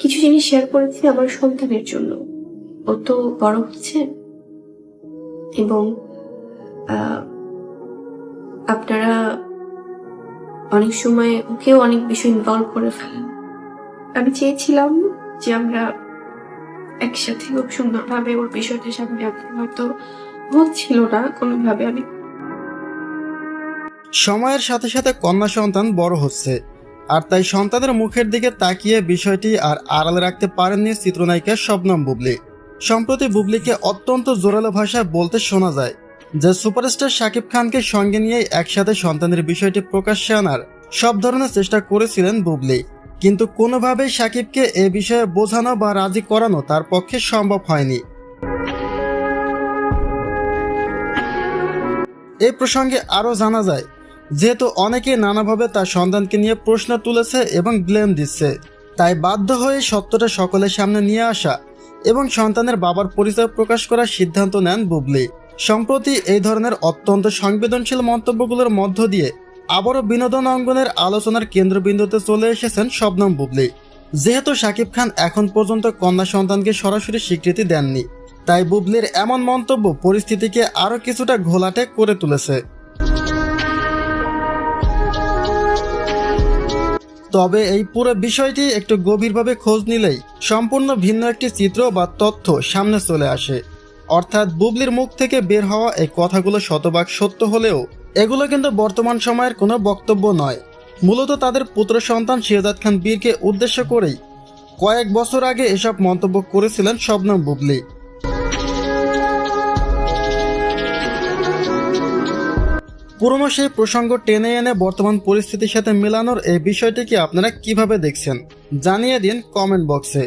কিছু জিনিস শেয়ার করেছি আমার সন্তানের জন্য। ও তো বড় হচ্ছে এবং আপনারা অনেক সময় ওকেও অনেক বিষয় ইনভলভ করে ফেলেন। আমি চেয়েছিলাম যে আমরা একসাথে খুব সুন্দরভাবে ওর বিষয়টা সামনে আনতে, হয়তো হচ্ছিল না কোনোভাবে। আমি সময়ের সাথে সাথে কন্যা সন্তান বড় হচ্ছে, আর তাই সন্তানের মুখের দিকে তাকিয়ে বিষয়টি আর আড়ালে রাখতে পারেননি চিত্রনায়িকা শবনম বুবলী। সম্প্রতি বুবলীকে অত্যন্ত জোরালো ভাষায় বলতে শোনা যায় যে সুপারস্টার শাকিব খানকে সঙ্গে নিয়ে একসাথে সন্তানের বিষয়টি প্রকাশ্যে আনার সব ধরনের চেষ্টা করেছিলেন বুবলী, কিন্তু কোনোভাবেই শাকিবকে এ বিষয়ে বোঝানো বা রাজি করানো তার পক্ষে সম্ভব হয়নি। এই প্রসঙ্গে আরও জানা যায়, যেহেতু অনেকে নানাভাবে তার সন্তানকে নিয়ে প্রশ্ন তুলেছে এবং ব্লেম দিচ্ছে, তাই বাধ্য হয়ে সত্যটা সকলের সামনে নিয়ে আসা এবং সন্তানের বাবার পরিচয় প্রকাশ করার সিদ্ধান্ত নেন বুবলী। সম্প্রতি এই ধরনের অত্যন্ত সংবেদনশীল মন্তব্যগুলোর মধ্য দিয়ে আবারও বিনোদন অঙ্গনের আলোচনার কেন্দ্রবিন্দুতে চলে এসেছেন শবনম বুবলী। যেহেতু শাকিব খান এখন পর্যন্ত কন্যা সন্তানকে সরাসরি স্বীকৃতি দেননি, তাই বুবলীর এমন মন্তব্য পরিস্থিতিকে আরও কিছুটা ঘোলাটে করে তুলেছে। তবে এই পুরো বিষয়টি একটু গভীরভাবে খোঁজ নিলেই সম্পূর্ণ ভিন্ন একটি চিত্র বা তথ্য সামনে চলে আসে। অর্থাৎ বুবলীর মুখ থেকে বের হওয়া এই কথাগুলো শতভাগ সত্য হলেও এগুলো কিন্তু বর্তমান সময়ের কোনো বক্তব্য নয়। মূলত তাদের পুত্র সন্তান শেহজাদ খান বীরকে উদ্দেশ্য করেই কয়েক বছর আগে এসব মন্তব্য করেছিলেন শবনম বুবলী। পুরনো সেই প্রসঙ্গ টেনে এনে বর্তমান পরিস্থিতির সাথে মেলানোর এই বিষয়টিকে আপনারা কিভাবে দেখছেন জানিয়ে দিন কমেন্ট বক্সে।